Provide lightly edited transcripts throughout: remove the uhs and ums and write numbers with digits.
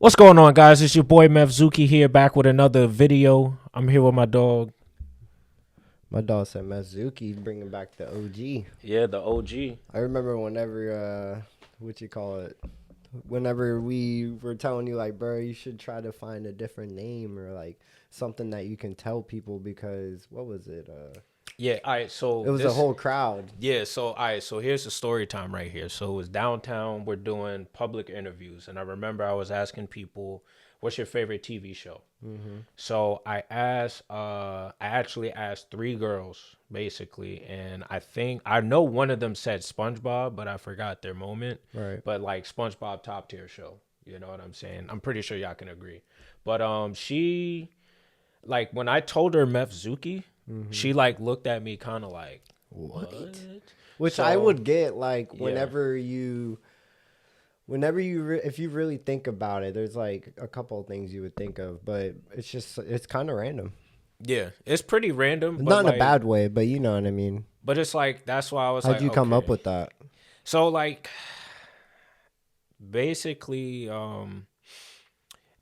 What's going on, guys? It's your boy Mevzuki here, back with another video. I'm here with my dog. My dog said Mazuki bringing back the OG. Yeah, the OG. I remember whenever, whenever we were telling you, like, bro, you should try to find a different name or, like, something that you can tell people because, what was it? Yeah, all right, so... It was a whole crowd. Yeah, so, all right, so here's the story time right here. So it was downtown, we're doing public interviews, and I remember I was asking people, what's your favorite TV show? Mm-hmm. So I actually asked 3 girls, basically, and I know one of them said SpongeBob, but I forgot their moment. Right. But, like, SpongeBob top tier show, you know what I'm saying? I'm pretty sure y'all can agree. But she, like, when I told her Mevzuki, she, like, looked at me kind of like, what? Which I would get, like, whenever you if you really think about it, there's like a couple of things you would think of, but it's kind of random. Yeah, it's pretty random. But not in a bad way, but you know what I mean. But it's like, that's why I was How'd you come up with that? So, like, basically,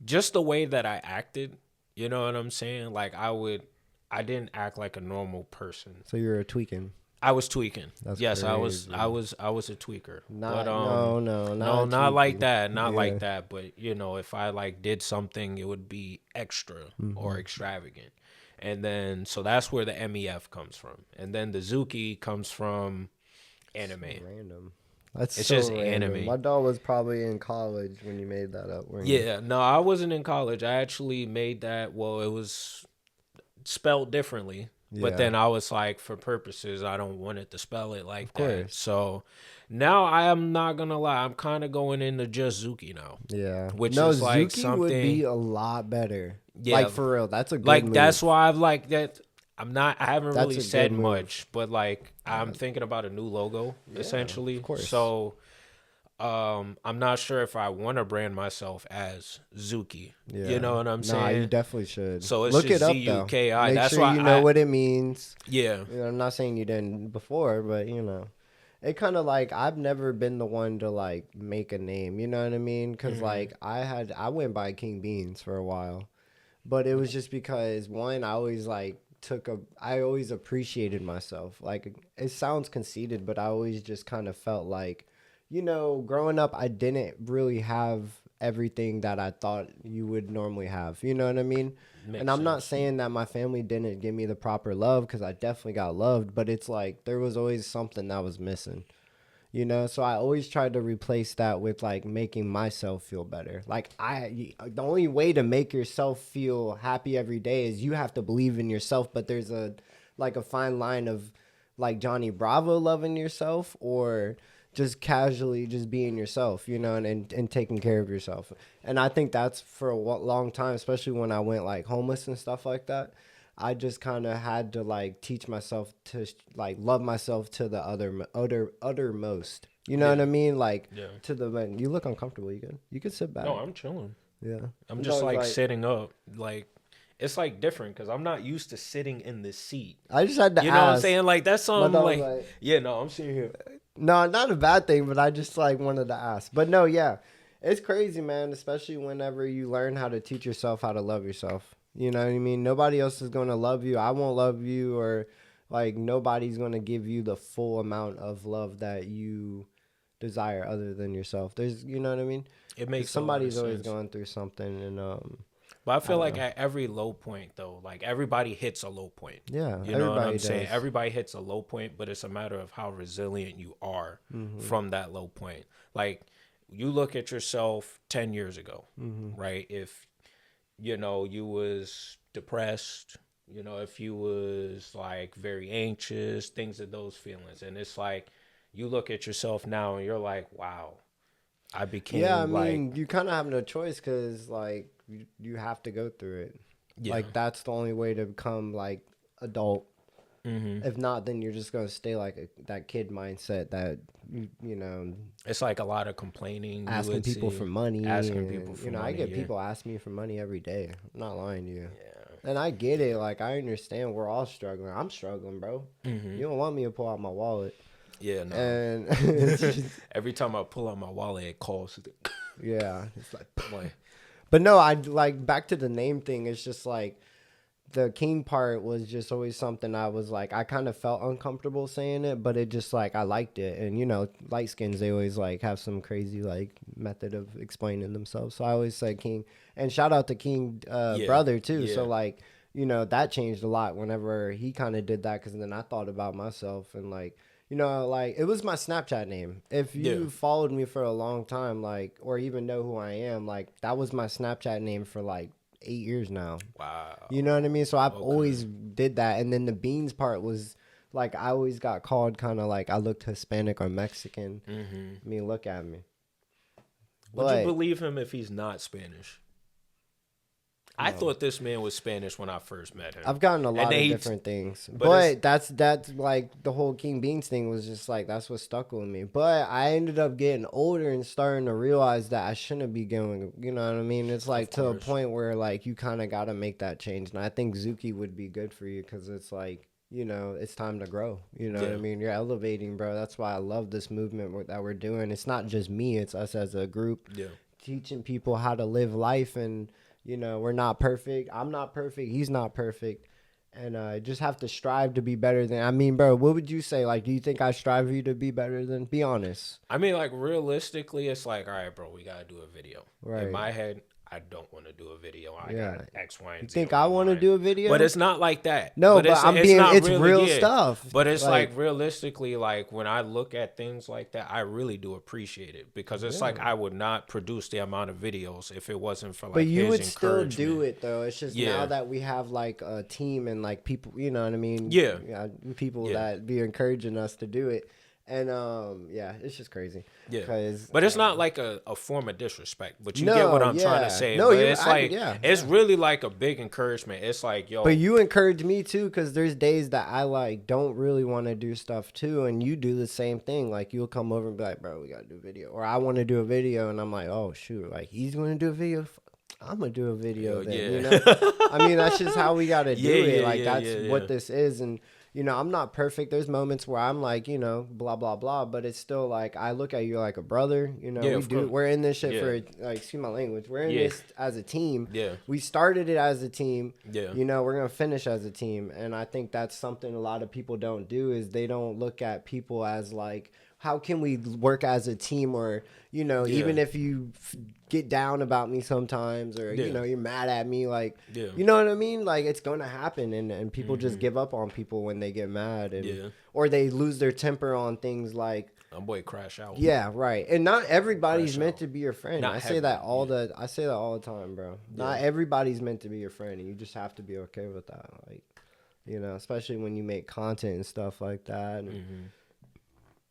just the way that I acted, you know what I'm saying? Like, I didn't act like a normal person. So you were tweaking. I was tweaking. That's yes, crazy. I was a tweaker. Not, but, not like that. Not like that. But, you know, if I, like, did something, it would be extra or extravagant. And then, so that's where the MEF comes from. And then the Zuki comes from anime. So random. It's so just random. Anime. My dog was probably in college when you made that up. Yeah, no, I wasn't in college. I actually made that, well, it was spelled differently. Yeah. But then I was like, for purposes, I don't want it to spell it like that. So now I am not going to lie. I'm kind of going into just Zuki now. Yeah. Which is like Zuki something. Would be a lot better. Yeah. Like, for real. That's a good like, move. That's why I've like that. I haven't That's really said much, but like, I'm thinking about a new logo, essentially. Of course. So I'm not sure if I want to brand myself as Zuki. Yeah. You know what I'm saying? Nah, you definitely should. So it's look just it up, Z-U-K-I. Make That's sure why you know what it means. Yeah. You know, I'm not saying you didn't before, but you know, it kind of like I've never been the one to like make a name. You know what I mean? Because like I went by King Beans for a while, but it was just because one, I always like I always appreciated myself. Like, it sounds conceited, but I always just kind of felt like, you know, growing up, I didn't really have everything that I thought you would normally have. You know what I mean? And I'm not saying that my family didn't give me the proper love, because I definitely got loved, but it's like there was always something that was missing. You know, so I always tried to replace that with like making myself feel better. Like, the only way to make yourself feel happy every day is you have to believe in yourself. But there's a fine line of like Johnny Bravo loving yourself or just casually just being yourself, you know, and taking care of yourself. And I think that's for a long time, especially when I went like homeless and stuff like that. I just kind of had to like teach myself to like love myself to the uttermost. You know what I mean? Like to the you look uncomfortable. You could sit back. No, I'm chilling. Yeah, I'm just like sitting up. Like, it's like different because I'm not used to sitting in this seat. I just had to. You know what I'm saying? Like, that's something like yeah. No, I'm sitting here. No, not a bad thing, but I just like wanted to ask. But no, yeah, it's crazy, man. Especially whenever you learn how to teach yourself how to love yourself. You know what I mean? Nobody else is going to love you. I won't love you, or like nobody's going to give you the full amount of love that you desire other than yourself. There's, you know what I mean? It makes somebody's always going through something, and but I feel like at every low point though, like everybody hits a low point. Yeah, you know what I'm saying? Everybody hits a low point, but it's a matter of how resilient you are from that low point. Like, you look at yourself 10 years ago, right? If you know, you was depressed, you know, if you was like very anxious, things of those feelings. And it's like, you look at yourself now and you're like, wow, I became I mean, you kind of have no choice because like you have to go through it. Yeah. Like, that's the only way to become like adult. If not, then you're just going to stay like that kid mindset that, you know. It's like a lot of complaining. Asking people for money. You know, I get people asking me for money every day. I'm not lying to you. Yeah. And I get it. Like, I understand we're all struggling. I'm struggling, bro. You don't want me to pull out my wallet. Yeah, no. And every time I pull out my wallet, it calls. Yeah. It's like, But no, I like back to the name thing. It's just like the king part was just always something I was like, I kind of felt uncomfortable saying it, but it just like, I liked it. And, you know, light skins, they always like have some crazy like method of explaining themselves. So I always say king. And shout out to King brother too. Yeah. So like, you know, that changed a lot whenever he kind of did that. Cause then I thought about myself and like, you know, like it was my Snapchat name. If you followed me for a long time, like, or even know who I am, like that was my Snapchat name for like 8 years now. Wow. You know what I mean? So I've always did that. And then the beans part was like, I always got called kind of like I looked Hispanic or Mexican. I mean, look at me. Would you believe him if he's not Spanish? No. I thought this man was Spanish when I first met him. I've gotten a lot of different things. But that's like the whole King Beans thing was just like, that's what stuck with me. But I ended up getting older and starting to realize that I shouldn't be going, you know what I mean? It's like to a point where like you kind of got to make that change. And I think Zuki would be good for you because it's like, you know, it's time to grow. You know what I mean? You're elevating, bro. That's why I love this movement that we're doing. It's not just me. It's us as a group teaching people how to live life. And, you know, we're not perfect. I'm not perfect. He's not perfect. And just have to strive to be better than. I mean, bro, what would you say? Like, do you think I strive for you to be better than? Be honest. I mean, like, realistically, it's like, all right, bro, we got to do a video. Right. In my head, I don't want to do a video. I got X, Y, and Z. You think I want to do a video? But it's not like that. No, but it's real stuff. But it's like realistically, like when I look at things like that, I really do appreciate it because it's like I would not produce the amount of videos if it wasn't for like. But you would still do it though. It's just now that we have like a team and like people, you know what I mean? Yeah, people that be encouraging us to do it. And it's just crazy. Yeah, but it's not like a form of disrespect. But you get what I'm trying to say. No, but it's like it's really like a big encouragement. It's like yo. But you encourage me too, because there's days that I like don't really want to do stuff too, and you do the same thing. Like you'll come over and be like, "Bro, we gotta do a video," or I want to do a video, and I'm like, "Oh shoot, like he's gonna do a video." I'm gonna do a video then. You know, I mean that's just how we gotta do it. Like that's what this is, and. You know, I'm not perfect. There's moments where I'm like, you know, blah, blah, blah. But it's still like, I look at you like a brother. You know, we're in this shit for, like, excuse my language. We're in this as a team. Yeah. We started it as a team. Yeah. You know, we're going to finish as a team. And I think that's something a lot of people don't do is they don't look at people as like, how can we work as a team or, you know, even if you get down about me sometimes or, you know, you're mad at me, like, you know what I mean? Like, it's going to happen. And people just give up on people when they get mad and or they lose their temper on things like. My boy crash out. Yeah, right. And not everybody's meant to be your friend. I say that all the time, bro. Not everybody's meant to be your friend. And you just have to be okay with that. Like, you know, especially when you make content and stuff like that. And,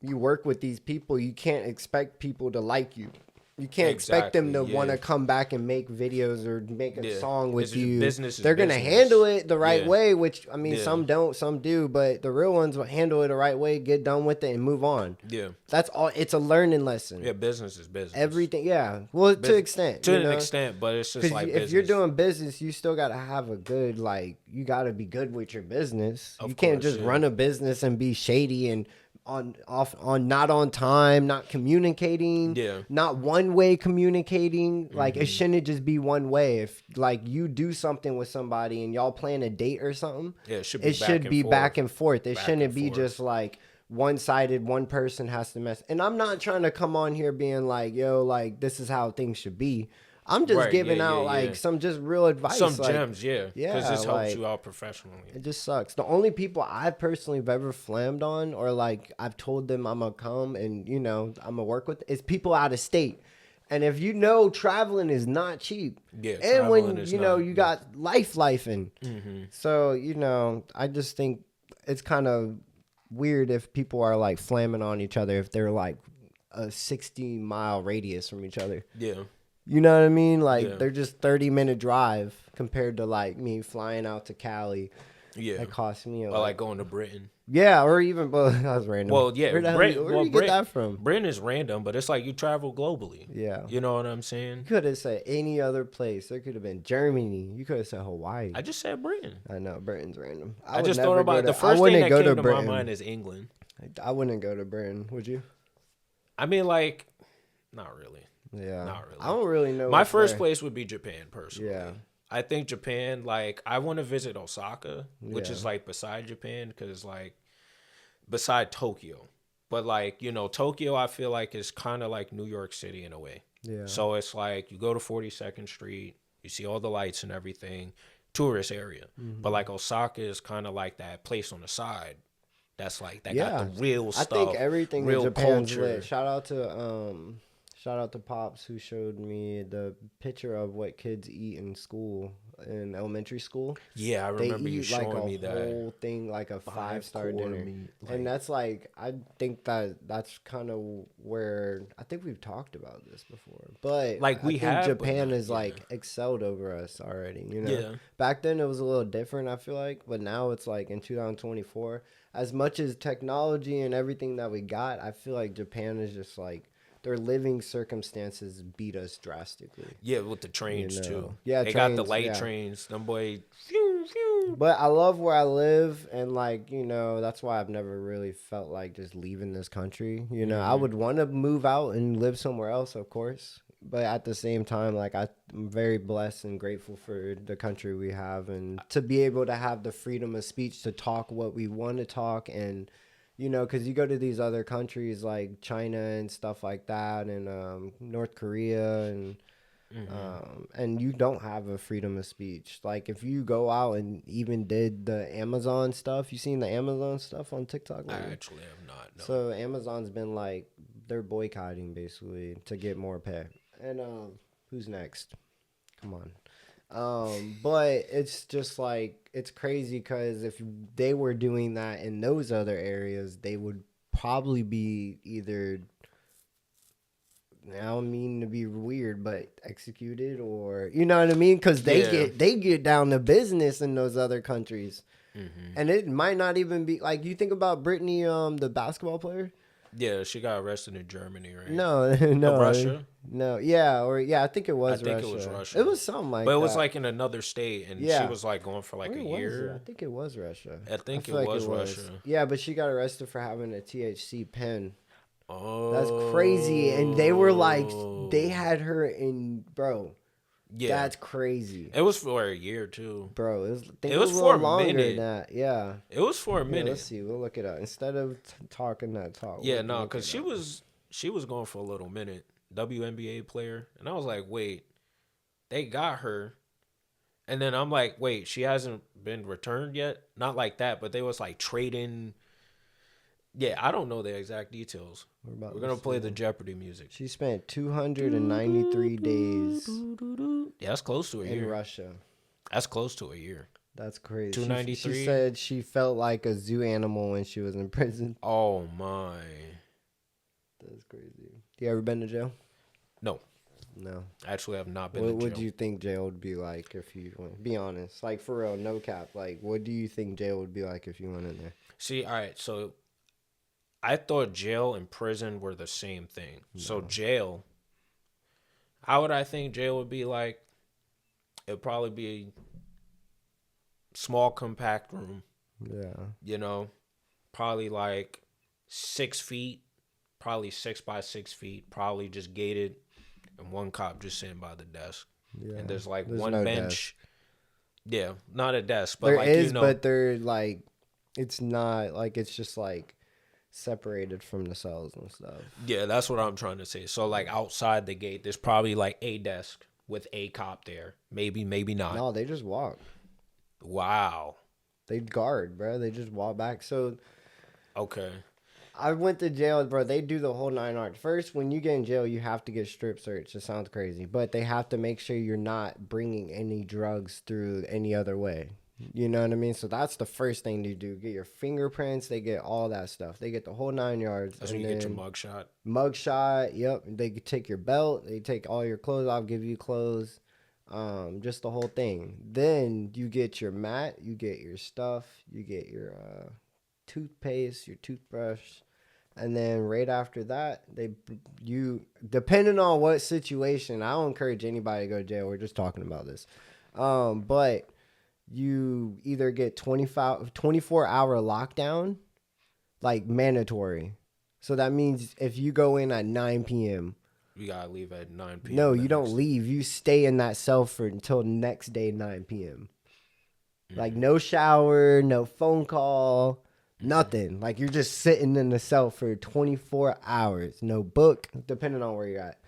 you work with these people, you can't expect people to like you. You can't expect them to want to come back and make videos or make a song with you. They're going to handle it the right way, which, I mean, some don't, some do, but the real ones will handle it the right way, get done with it, and move on. Yeah. That's all. It's a learning lesson. Yeah, business is business. Everything, yeah. Well, to an extent. To an extent, but it's just like business. If you're doing business, you still got to have a good, like, you got to be good with your business. You can't just run a business and be shady and not on time, not communicating, not one way communicating. Like it shouldn't just be one way. If like you do something with somebody and y'all plan a date or something, it should be back and forth. It shouldn't be just like one-sided, one person has to mess. And I'm not trying to come on here being like, yo, like this is how things should be. I'm just giving out like some just real advice. Some like, gems, because this helps you out professionally. It just sucks. The only people I personally have ever flammed on or like I've told them I'm going to come and, you know, I'm going to work with is people out of state. And if you know traveling is not cheap. Yeah, and when, you know, you got lifing. So, you know, I just think it's kind of weird if people are like flamming on each other if they're like a 60-mile radius from each other. Yeah. You know what I mean? Like, they're just 30-minute drive compared to, like, me flying out to Cali. Yeah. That cost me or, like, going to Britain. Yeah, or even, well, that was random. Well, yeah. Where do you get that from? Britain is random, but it's like you travel globally. Yeah. You know what I'm saying? You could have said any other place. There could have been Germany. You could have said Hawaii. I just said Britain. I know, Britain's random. I just thought about the first thing that came to my mind is England. I wouldn't go to Britain, would you? I mean, like, not really. Yeah. Not really. I don't really know. My first place would be Japan, personally. Yeah. I think Japan, like, I want to visit Osaka, which Yeah. is, like, beside Japan, because, like, beside Tokyo. But, like, you know, Tokyo, I feel like, is kind of like New York City in a way. Yeah. So it's like you go to 42nd Street, you see all the lights and everything, tourist area. But, like, Osaka is kind of like that place on the side that's, like, that got the real stuff. I think everything real in Japan's culture. lit. Shout out to Pops, who showed me the picture of what kids eat in school, in elementary school. Yeah, I remember you showing me that. They eat like a whole thing, like a 5-star dinner. Meat, like, and that's like, I think that's kind of where, I think we've talked about this before. But like we I think have, Japan not, is like excelled over us already, you know? Yeah. Back then it was a little different, I feel like. But now it's like in 2024, as much as technology and everything that we got, I feel like Japan is just like, their living circumstances beat us drastically. Yeah, with the trains too. Yeah, they trains, got the light trains. Them boy. But I love where I live, and like, you know, that's why I've never really felt like just leaving this country. You know, I would want to move out and live somewhere else, of course. But at the same time, like, I'm very blessed and grateful for the country we have, and to be able to have the freedom of speech to talk what we want to talk. And you know, because you go to these other countries like China and stuff like that, and North Korea, and you don't have a freedom of speech. Like, if you go out and even did the Amazon stuff, you seen the Amazon stuff on TikTok lately? I actually have not. No. So Amazon's been like, they're boycotting basically to get more pay. And who's next? Come on. But it's just like, it's crazy because if they were doing that in those other areas, they would probably be either, I don't mean to be weird, but executed, or, you know what I mean? Because they get down to business in those other countries. And it might not even be like, you think about Brittany, the basketball player. Yeah, she got arrested in Germany, right? No, Russia. No, I think it was Russia. I think it was Russia. It was something like that. But it was like in another state, and she was like going for like a year. I think it was Russia. I think it was Russia. Yeah, but she got arrested for having a THC pen. Oh, that's crazy. And they were like, they had her in, bro. Yeah, that's crazy. It was for a year too, bro. It was for a longer minute. Than that. Yeah, it was for a minute. Let's see. We'll look it up instead of talking that talk. Yeah, no, because she was going for a little minute. WNBA player, and I was like, wait, they got her, and then I'm like, wait, she hasn't been returned yet. Not like that, but they was like trading. Yeah, I don't know the exact details. We're gonna play the Jeopardy music. She spent 293 days. Yeah, that's close to a year. In Russia. That's close to a year. That's crazy. 293. She said she felt like a zoo animal when she was in prison. Oh my. That's crazy. You ever been to jail? No. No. Actually, I've not been to jail. What would you think jail would be like if you went? Be honest. Like, for real, no cap. Like, what do you think jail would be like if you went in there? See, all right, so I thought jail and prison were the same thing. No. So jail, how would I think jail would be like? It would probably be a small, compact room. Yeah. You know, probably like 6 feet, probably 6 by 6 feet, probably just gated, and one cop just sitting by the desk. Yeah. And there's like one no bench. Desk. Yeah, not a desk, but there like, is, you know, but they're like, it's not like, it's just like separated from the cells and stuff. Yeah, that's what I'm trying to say. So like outside the gate, there's probably like a desk with a cop there. Maybe not. No, they just walk. Wow. They guard, bro. They just walk back. So, okay. I went to jail, bro. They do the whole 9 yards. First, when you get in jail, you have to get strip searched. It sounds crazy, but they have to make sure you're not bringing any drugs through any other way. You know what I mean? So that's the first thing they do. Get your fingerprints. They get all that stuff. They get the whole 9 yards. That's when you get your mugshot. Mugshot, yep. They take your belt. They take all your clothes off, give you clothes. Just the whole thing. Then you get your mat. You get your stuff. You get your toothpaste, your toothbrush. And then right after that, depending on what situation, I don't encourage anybody to go to jail. We're just talking about this. But you either get 24-hour lockdown, like mandatory. So that means if you go in at 9 p.m., We gotta leave at 9 p.m. No, you don't leave. You stay in that cell for until next day 9 p.m. Like no shower, no phone call, nothing. Like you're just sitting in the cell for 24 hours. No book, depending on where you're at.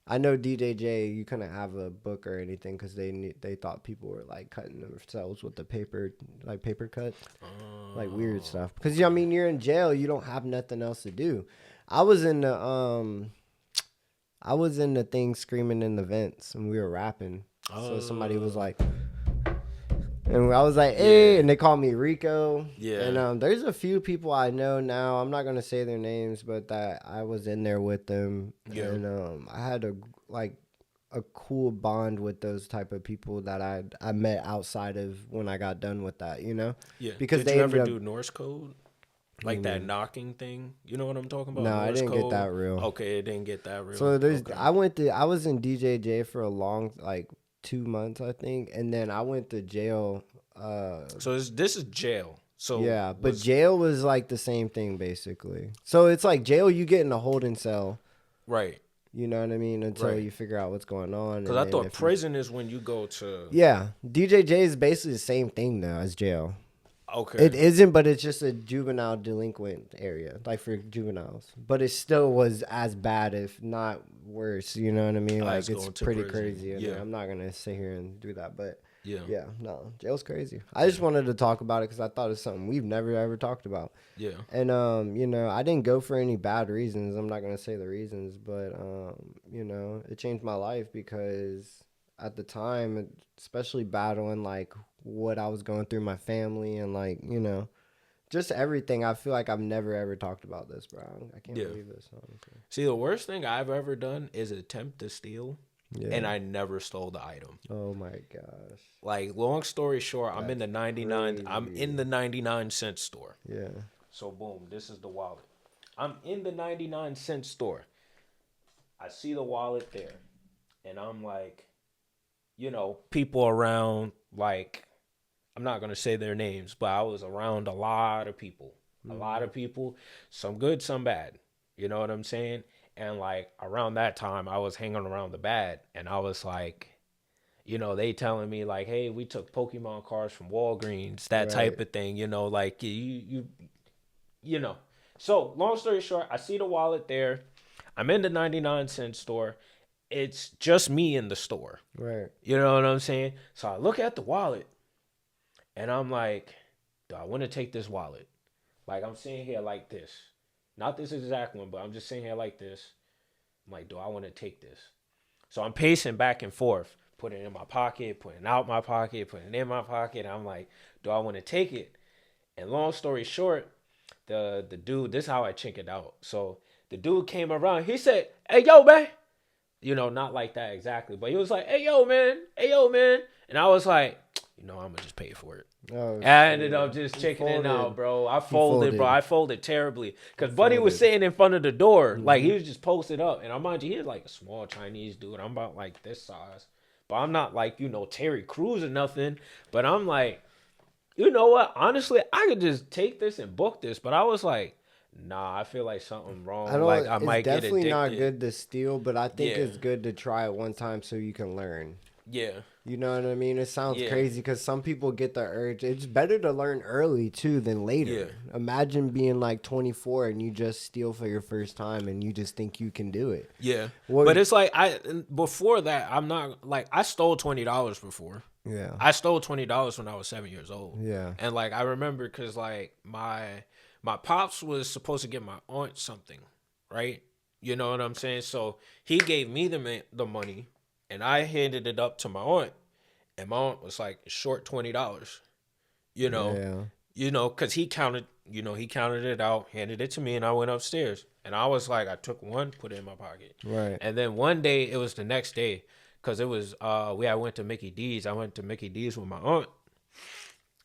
I know DJJ, you couldn't have a book or anything because they thought people were like cutting themselves with the paper cut, like weird stuff. Because I mean, you're in jail, you don't have nothing else to do. I was in the thing screaming in the vents and we were rapping. So somebody was like. And I was like, hey, and they called me Rico. Yeah. And there's a few people I know now. I'm not going to say their names, but that I was in there with them. Yeah. And I had a cool bond with those type of people that I met outside of when I got done with that, you know? Yeah. Because did you ever do Norse code? Like that knocking thing? You know what I'm talking about? No, I didn't get that real. Okay, it didn't get that real. So I was in DJJ for a long, 2 months, I think, and then I went to jail. So this is jail. So yeah, but jail was like the same thing basically. So it's like jail, you get in a holding cell, right? You know what I mean? Until you figure out what's going on. Because I thought prison is when you go to. Yeah, DJJ is basically the same thing though as jail. Okay. It isn't, but it's just a juvenile delinquent area, like for juveniles. But it still was as bad, if not worse. You know what I mean? Like it's pretty crazy. Yeah. I'm not gonna sit here and do that, but yeah, no, jail's crazy. I just wanted to talk about it because I thought it's something we've never ever talked about. Yeah. And you know, I didn't go for any bad reasons. I'm not gonna say the reasons, but you know, it changed my life because at the time, especially battling like what I was going through, my family, and like, you know, just everything. I feel like I've never ever talked about this, bro. I can't believe this. Honestly. See, the worst thing I've ever done is attempt to steal, and I never stole the item. Oh my gosh! Like, long story short, I'm in the 99. Crazy. I'm in the 99-cent store. Yeah. So boom, this is the wallet. I'm in the 99-cent store. I see the wallet there, and I'm like, you know, people around, like, I'm not going to say their names, but I was around a lot of people. Some good, some bad. You know what I'm saying? And, like, around that time, I was hanging around the bad. And I was like, you know, they telling me, like, hey, we took Pokemon cards from Walgreens, that type of thing. You know, like, you know. So, long story short, I see the wallet there. I'm in the 99-cent store. It's just me in the store. Right. You know what I'm saying? So I look at the wallet and I'm like, do I want to take this wallet? Like, I'm sitting here like this. Not this exact one, but I'm just sitting here like this. I'm like, do I want to take this? So I'm pacing back and forth, putting it in my pocket, putting it out my pocket, putting it in my pocket. I'm like, do I want to take it? And long story short, the dude, this is how I chink it out. So the dude came around. He said, hey, yo, man. You know, not like that exactly, but he was like, hey, yo, man. And I was like, you know, I'm going to just pay for it. Oh, I ended up just checking it out, bro. I folded, bro. I folded terribly. Because Buddy was sitting in front of the door. Like, he was just posted up. And I'm mind you, he's like a small Chinese dude. I'm about like this size. But I'm not like, you know, Terry Crews or nothing. But I'm like, you know what? Honestly, I could just take this and book this. But I was like, nah, I feel like something wrong. I might get addicted. It's definitely not good to steal, but I think it's good to try it one time so you can learn. Yeah. You know what I mean? It sounds crazy because some people get the urge. It's better to learn early, too, than later. Yeah. Imagine being like 24 and you just steal for your first time and you just think you can do it. Yeah. But it's like, before that, I'm not, like, I stole $20 before. Yeah. I stole $20 when I was 7 years old. Yeah. And, like, I remember because, like, my pops was supposed to get my aunt something, right? You know what I'm saying? So he gave me the money, and I handed it up to my aunt, and my aunt was like, short $20, you know? You know, because he counted it out, handed it to me, and I went upstairs. And I was like, I took one, put it in my pocket. Right. And then one day, it was the next day, because it was, I went to Mickey D's. I went to Mickey D's with my aunt,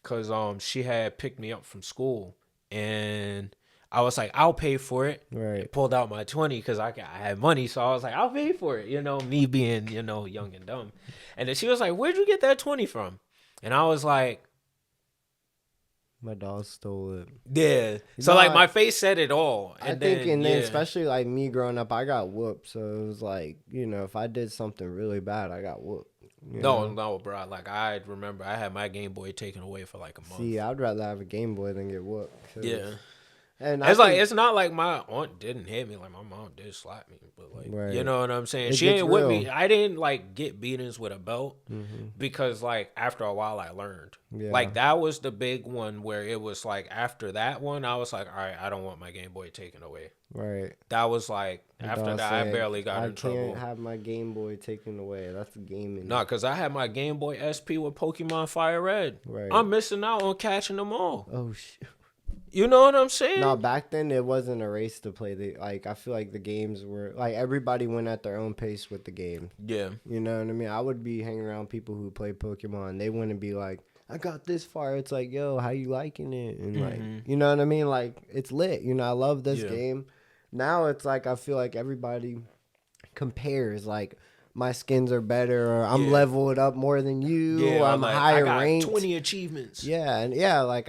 because she had picked me up from school. And I was like, I'll pay for it. Right. And pulled out my 20 because I had money. So I was like, I'll pay for it. You know, me being, you know, young and dumb. And then she was like, where'd you get that 20 from? And I was like, My dog stole it. Yeah. So like my face said it all. And then especially like me growing up, I got whooped. So it was like, if I did something really bad, I got whooped. No, bro. Like I remember I had my Game Boy taken away for like a month. See, I'd rather have a Game Boy than get whooped. Yeah. And it's not like my aunt didn't hit me. Like my mom did slap me, but like you know what I'm saying. She ain't with me. I didn't like get beatings with a belt because like after a while I learned. Yeah. Like that was the big one where it was like after that one I was like, all right, I don't want my Game Boy taken away. Right. That was like after that I barely got in trouble. I can't have my Game Boy taken away. That's the gaming. No, because I had my Game Boy SP with Pokemon Fire Red. Right. I'm missing out on catching them all. Oh shit. You know what I'm saying? No, back then it wasn't a race to play. I feel like the games were like everybody went at their own pace with the game. Yeah. You know what I mean? I would be hanging around people who play Pokemon. They wouldn't be like, I got this far. It's like, yo, how you liking it? And like, you know what I mean? Like, it's lit. I love this game. Now it's like I feel like everybody compares like, my skins are better, or I'm leveled up more than you, or I'm like, higher ranked. 20 achievements. Yeah, and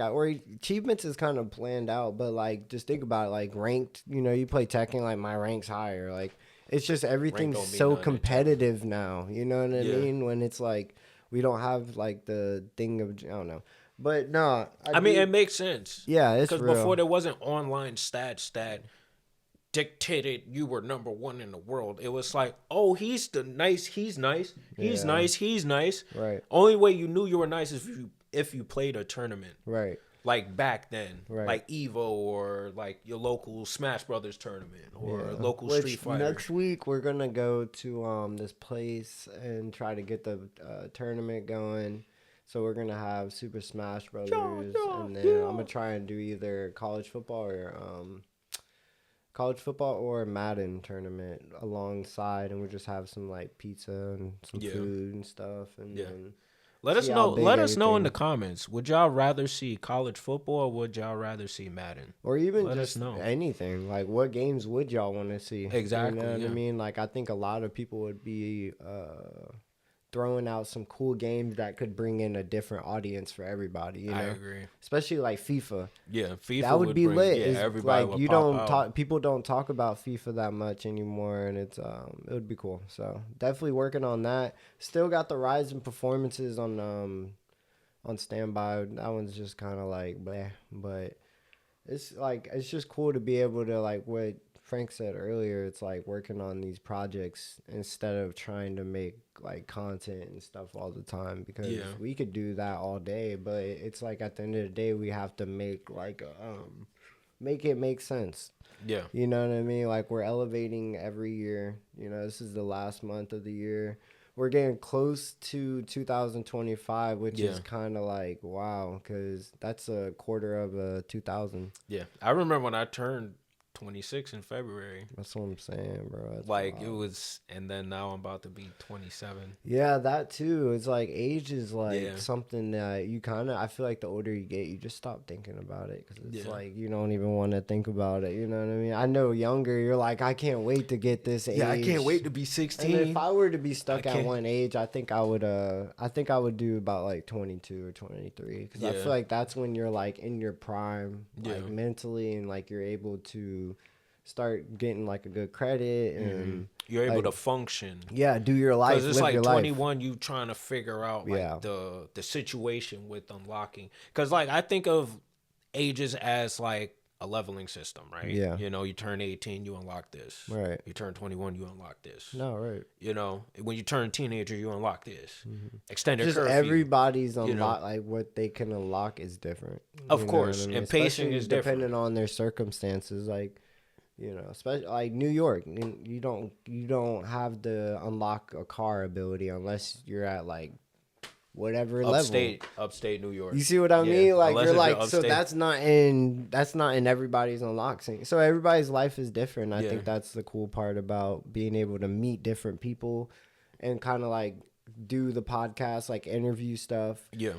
or achievements is kind of planned out, but like just think about it, like ranked. You play Tekken, like my rank's higher. Like it's just everything's so competitive now. You know what I mean? When it's like we don't have like the thing of I don't know, but no. I mean, it makes sense. Yeah, it's because before there wasn't online stat dictated you were number one in the world. It was like, oh, he's nice. Right. Only way you knew you were nice is if you played a tournament. Right. Like back then. Right. Like Evo or like your local Smash Brothers tournament or local Street Fighter. Next week we're gonna go to this place and try to get the tournament going. So we're gonna have Super Smash Brothers, and then I'm gonna try and do either college football or Madden tournament alongside, and we'll just have some like pizza and some food and stuff. And then let us know in the comments. Would y'all rather see college football or would y'all rather see Madden? Or even just anything. Like what games would y'all want to see? Exactly. You know what I mean? Like I think a lot of people would be throwing out some cool games that could bring in a different audience for everybody. I agree. Especially like FIFA. Yeah, FIFA. That would be lit. Yeah, everybody like you don't talk. People don't talk about FIFA that much anymore, and it's it would be cool. So definitely working on that. Still got the Rise in performances on standby. That one's just kind of like bleh, but it's just cool to be able to like what Frank said earlier, it's like working on these projects instead of trying to make like content and stuff all the time, because we could do that all day, but it's like at the end of the day we have to make like make it make sense. Yeah. You know what I mean? Like we're elevating every year. This is the last month of the year. We're getting close to 2025, which is kind of like wow, because that's a quarter of 2000. Yeah. I remember when I turned 26 in February. That's what I'm saying, bro. That's like wild. It was, and then now I'm about to be 27. Yeah, that too. It's like age is like something that you I feel like the older you get, you just stop thinking about it, because it's like you don't even want to think about it. You know what I mean? I know younger, you're like, I can't wait to get this age. Yeah, I can't wait to be 16. And if I were to be stuck at one age, I think I would do about like 22 or 23, because I feel like that's when you're like in your prime, like mentally, and like you're able to start getting like a good credit, and you're able to function. Yeah, do your life. Because it's like 21, you trying to figure out like the situation with unlocking. Because like I think of ages as like a leveling system, right? Yeah. You turn 18, you unlock this. Right. You turn 21, you unlock this. No, right. When you turn teenager, you unlock this. Extended just curfew. Everybody's unlock like what they can unlock is different. Of course, and pacing is different depending on their circumstances. Like, especially like New York, you don't have the unlock a car ability unless you're at like whatever level. Upstate New York. You see what I mean? Like you're like, so that's not in everybody's unlocking. So everybody's life is different. I think that's the cool part about being able to meet different people and kind of like do the podcast, like interview stuff,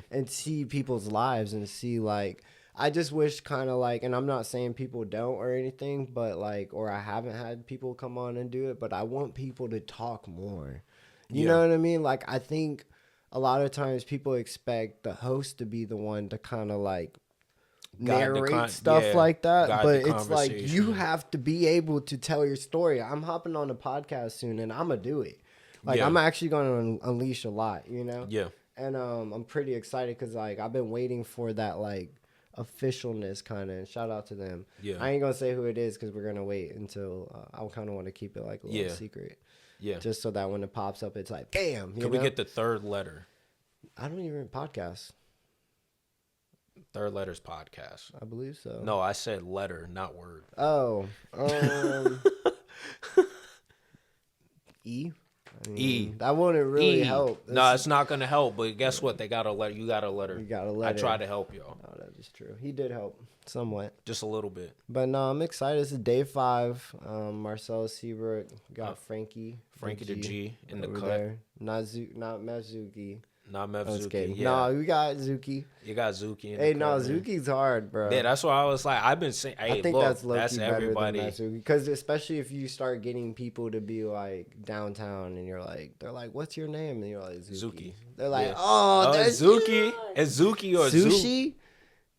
and see people's lives and see like. I just wish kind of like, and I'm not saying people don't or anything, but like, or I haven't had people come on and do it, but I want people to talk more. You know what I mean? Like, I think a lot of times people expect the host to be the one to kind of like narrate stuff like that. But it's like you conversation. have to be able to tell your story. I'm hopping on a podcast soon, and I'm gonna do it. Like I'm actually gonna unleash a lot, you know. Yeah. And I'm pretty excited because like I've been waiting for that like officialness kind of. Shout out to them. Yeah. I ain't gonna say who it is because we're gonna wait until I kind of want to keep it like a little secret. Yeah. Just so that when it pops up, it's like, bam. Can we get the third letter? I don't even podcast. Third letter's podcast. I believe so. No, I said letter, not word. Oh. E. I mean, E. That wouldn't really help. No, it's not gonna help. But guess what? They got a letter. You got a letter. You got a letter. I tried to help y'all. Oh, that is true. He did help somewhat, just a little bit. But no, I'm excited. This is day 5. Marcel Siebert got Frankie the G in the cut. There. Not Mezuki. Not Mevzuki. Yeah. No, we got Zuki. You got Zuki. Hey, no, Zuki's hard, bro. Yeah, that's why I was like, I've been saying. Hey, I think look, that's low-key better everybody. than Mezuki. Because especially if you start getting people to be like downtown and they're like, what's your name? And you're like, Zuki. They're like, that's Zuki. It's Zuki or Sushi?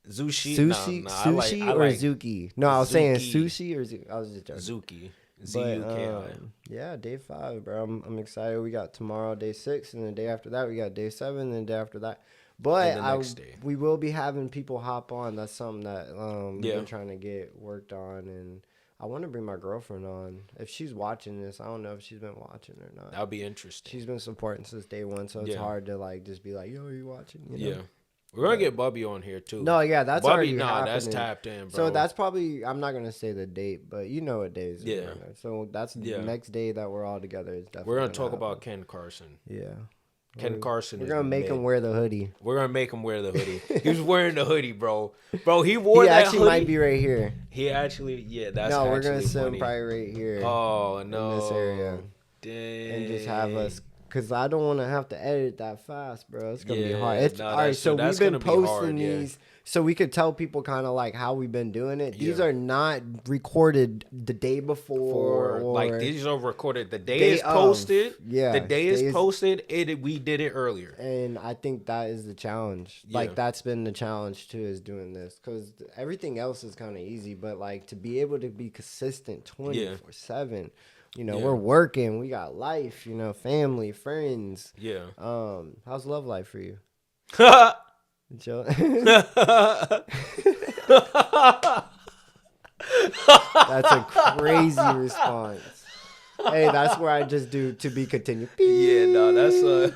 Sushi? Sushi? No, sushi or Zuki? No, I was saying sushi or Zuki. I was just joking. Zuki. Z-U-K-I. Yeah, day 5, bro. I'm excited. We got tomorrow, day 6, and the day after that, we got day 7, and the day after that. But we will be having people hop on. That's something that we've been trying to get worked on, and I want to bring my girlfriend on. If she's watching this, I don't know if she's been watching or not. That would be interesting. She's been supporting since day 1, so it's hard to like just be like, yo, are you watching? You know? Yeah. We're going to get Bubby on here, too. No, yeah, that's already happening. That's tapped in, bro. So that's probably, I'm not going to say the date, but you know what days. Yeah. So that's the next day that we're all together. Is definitely we're going to talk about Ken Carson. Yeah. Ken Carson. We're going to make him wear the hoodie. We're going to make him wear the hoodie. He was wearing the hoodie, bro. Bro, he wore that hoodie. He actually might be right here. He actually, that's No, we're going to sit him probably right here. Oh, no. In this area. Dang. And just have us. Because I don't want to have to edit that fast, bro. It's going to be hard. All right, so we've been posting these so we could tell people kind of like how we've been doing it. These are not recorded the day before. Or like, these are recorded. The day is posted. Yeah. The day is posted. We did it earlier. And I think that is the challenge. Like, that's been the challenge, too, is doing this. Because everything else is kind of easy. But, like, to be able to be consistent 24/7. You know, we're working. We got life. You know, family, friends. Yeah. How's love life for you? Joe? That's a crazy response. Hey, that's where I just do to be continued. Yeah, no, that's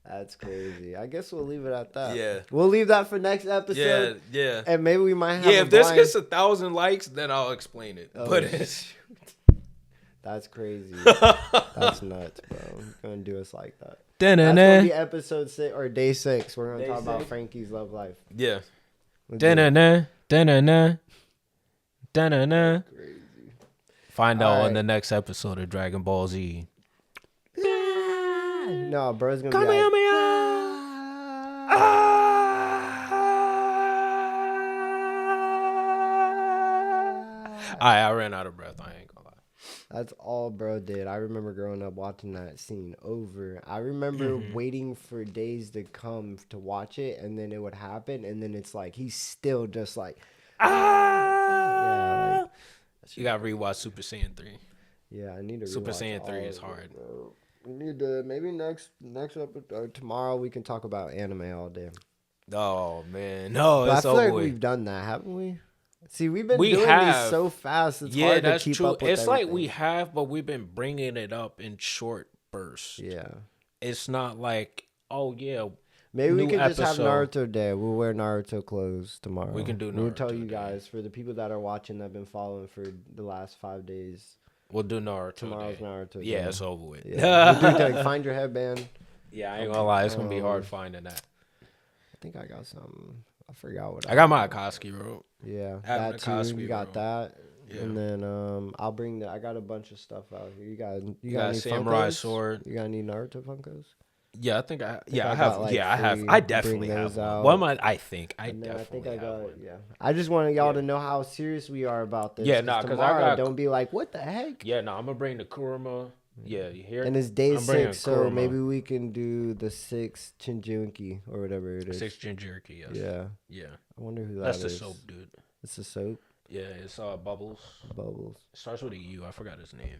That's crazy. I guess we'll leave it at that. Yeah. We'll leave that for next episode. Yeah. And maybe we might have if this gets 1,000 likes, then I'll explain it. But that's crazy. That's nuts, bro. You're gonna do us like that. That's gonna be episode 6 or day 6. We're gonna talk about Frankie's love life. Yeah. Crazy. Find out on the next episode of Dragon Ball Z. No, bro's gonna be I ran out of breath. I ain't gonna lie. That's all bro did. I remember growing up watching that scene over. I remember waiting for days to come to watch it, and then it would happen, and then it's like he's still just like Yeah, like, you gotta rewatch Super Saiyan 3. Yeah, I need to. Super Saiyan 3 is hard. We need to maybe next episode or tomorrow we can talk about anime all day. Oh man, no, but it's I feel like with. We've done that, haven't we? See, we've been doing these so fast. It's hard to keep up with It's everything. like we have, but we've been bringing it up in short bursts. Yeah, it's not like maybe we can just have Naruto Day. We'll wear Naruto clothes tomorrow. We can do Naruto. We'll tell you guys for the people that are watching that have been following for the last 5 days. We'll do Naruto. Tomorrow's Day. Naruto Day. Yeah, it's over with. Yeah. We'll find your headband. Yeah, I ain't gonna lie. It's gonna be hard finding that. I think I got something. I forgot what I got my Akatsuki robe. Yeah, that too. You got that. Yeah. And then I'll bring I got a bunch of stuff out here. You got any samurai Funkos? sword. You got any Naruto Funkos? Yeah, I think I have. I definitely have. I think I definitely have one. Yeah. I just wanted y'all to know how serious we are about this. Yeah, because I got. Don't be like, what the heck? Yeah, no, I'm gonna bring the Kurama. Yeah, you hear? And it's day I'm bringing 6, so kurma. maybe we can do the 6 Chinjunki or whatever it is. 6 Jinjuriki, yes. Yeah. Yeah. I wonder who That's that is. the soap, dude. It's the soap. Yeah, it's Bubbles. Bubbles. It starts with a U. I forgot his name.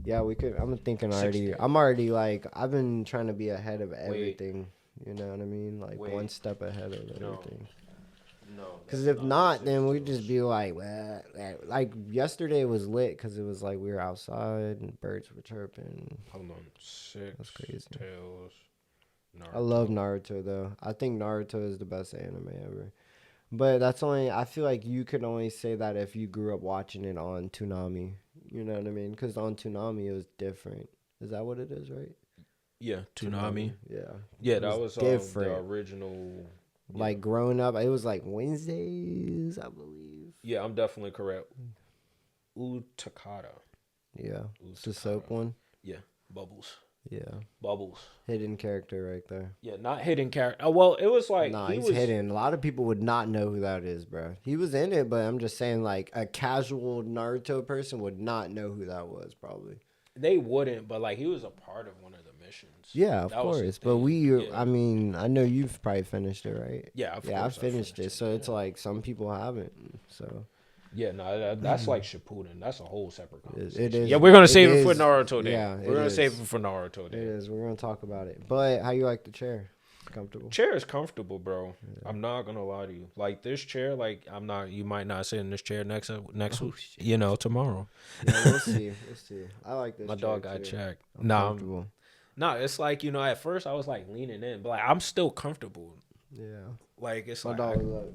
Yeah, we could. I'm thinking 6 already. days. I'm already like, I've been trying to be ahead of everything. You know what I mean? Like Wait. one step ahead of everything. No. Because that's if not, the then 6 we'd just days. be like, well, like yesterday was lit because it was like we were outside and birds were chirping. Hold on. 6 That's crazy. Tails. Naruto. I love Naruto though. I think Naruto is the best anime ever. But that's only, I feel like you could only say that if you grew up watching it on Toonami. You know what I mean? Because on Toonami it was different. Is that what it is, right? Yeah, Toonami. Yeah. Yeah, It that was different. the original. Yeah. Like growing up, it was like Wednesdays, I believe. Yeah, I'm definitely correct. Utakata. Yeah. It's the soap one. Yeah, Bubbles. Yeah. Bubbles. Hidden character right there. Yeah, not hidden character. Well, it was like Nah, he he's was hidden. A lot of people would not know who that is, bro. He was in it, but I'm just saying, like, a casual Naruto person would not know who that was, probably. They wouldn't, but like he was a part of one of the missions. Yeah, of That was the course. But thing. Yeah. I mean, I know you've probably finished it, right? Yeah, of Yeah, I course finished it. So it's yeah. like some people haven't. So Yeah, no, that's like Shippuden. That's a whole separate conversation. it is. Yeah, we're gonna It save it for is. Naruto Day. Yeah, we're it gonna is. save it for Naruto it Day. is. We're gonna talk about it. But how you like the chair? Comfortable? Chair is comfortable, bro. Yeah. I'm not gonna lie to you. Like this chair, like I'm not. You might not sit in this chair next week. You know, tomorrow. Yeah, we'll see. We'll see. I like this. My chair dog got too. checked. Comfortable. No, it's like at first I was like leaning in, but like I'm still comfortable. Yeah. Like it's My like dog was like.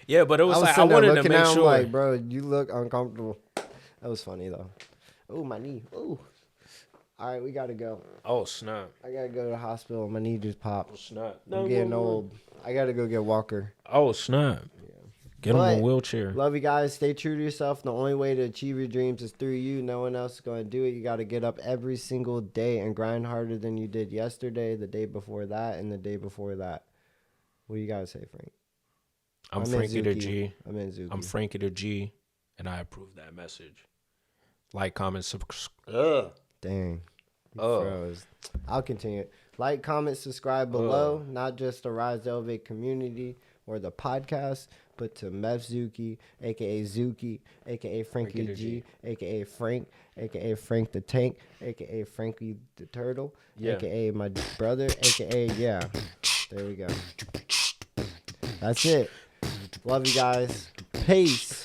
Yeah, but it was like I sitting there wanted to looking make at him sure. like, bro, you look uncomfortable. That was funny though. Oh, my knee. Oh. All right, we gotta go. Oh snap! I gotta go to the hospital. My knee just popped. Oh snap! I'm getting old. I gotta go get Walker. Oh snap! Yeah. Get him a wheelchair. Love you guys. Stay true to yourself. The only way to achieve your dreams is through you. No one else is going to do it. You got to get up every single day and grind harder than you did yesterday, the day before that, and the day before that. What do you guys say, Frank? I'm Frankie the G. I'm in Zuki. I'm Frankie the G, and I approve that message. Like, comment, subscribe. Dang. Froze. I'll continue. Like, comment, subscribe below. Not just the Rise to Elevate community or the podcast, but to Mev Zuki, a.k.a. Zuki, a.k.a. Frankie the G, a.k.a. Frank, a.k.a. Frank the Tank, a.k.a. Frankie the Turtle, a.k.a. my brother, a.k.a. yeah. There we go. That's it. Love you guys. Peace.